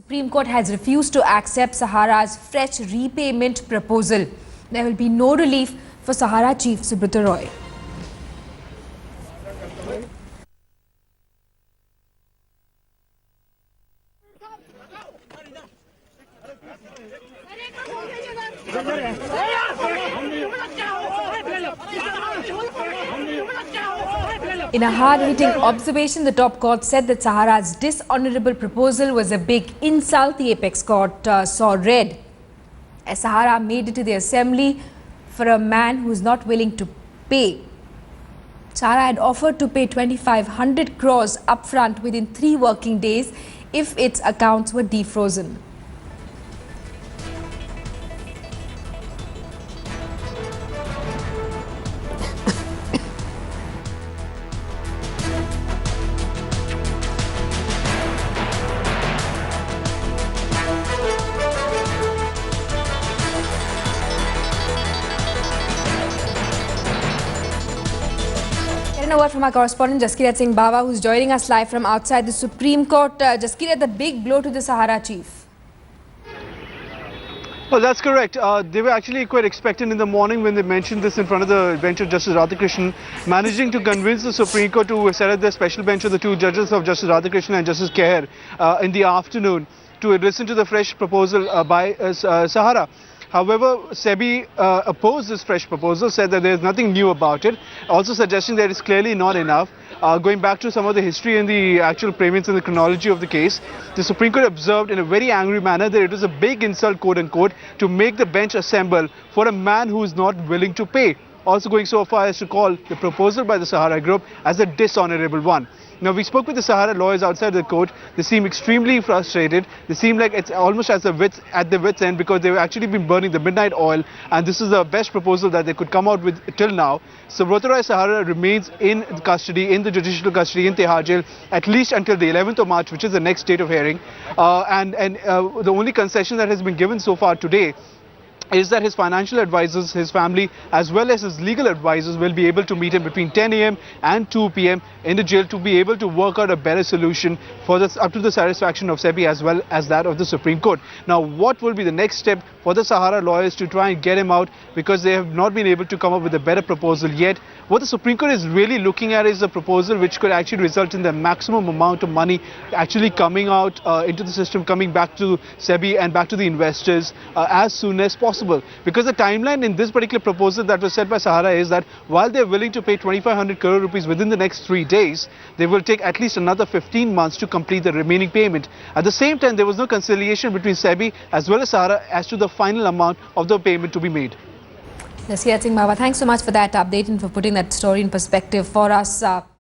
Supreme Court has refused to accept Sahara's fresh repayment proposal. There will be no relief for Sahara chief Subrata ROy. In a hard-hitting observation, the top court said that Sahara's dishonorable proposal was a big insult. The apex court saw red as Sahara made it to the assembly for a man who is not willing to pay. Sahara had offered to pay 2,500 crores upfront within 3 working days if its accounts were defrozen. A word from our correspondent Jaskirat Singh Bawa, who's joining us live from outside the Supreme Court. Jaskirat, the big blow to the Sahara chief. Well, that's correct. They were actually quite expectant in the morning when they mentioned this in front of the bench of Justice Radhakrishnan, managing to convince the Supreme Court to set up the special bench of the 2 judges of Justice Radhakrishnan and Justice Keher in the afternoon to listen to the fresh proposal by Sahara. However, SEBI opposed this fresh proposal, said that there is nothing new about it, also suggesting that it's clearly not enough. Going back to some of the history and the actual payments and the chronology of the case, the Supreme Court observed in a very angry manner that it was a big insult, quote unquote, to make the bench assemble for a man who is not willing to pay. Also going so far as to call the proposal by the Sahara group as a dishonorable one. Now, we spoke with the Sahara lawyers outside the court. They seem extremely frustrated. They seem like it's almost at the wits end because they've actually been burning the midnight oil, and this is the best proposal that they could come out with till now. Subrata ROy Sahara remains in custody, in the judicial custody in Tihar jail, at least until the 11th of March, which is the next date of hearing. The only concession that has been given so far today is that his financial advisors, his family, as well as his legal advisors will be able to meet him between 10 a.m. and 2 p.m. in the jail to be able to work out a better solution for this, up to the satisfaction of SEBI as well as that of the Supreme Court. Now, what will be the next step for the Sahara lawyers to try and get him out, because they have not been able to come up with a better proposal yet? What the Supreme Court is really looking at is a proposal which could actually result in the maximum amount of money actually coming out into the system, coming back to SEBI and back to the investors as soon as possible. Because the timeline in this particular proposal that was set by Sahara is that while they're willing to pay 2,500 crore rupees within the next 3 days, they will take at least another 15 months to complete the remaining payment. At the same time, there was no conciliation between SEBI as well as Sahara as to the final amount of the payment to be made. Jaskirat Singh Bawa, thanks so much for that update and for putting that story in perspective for us.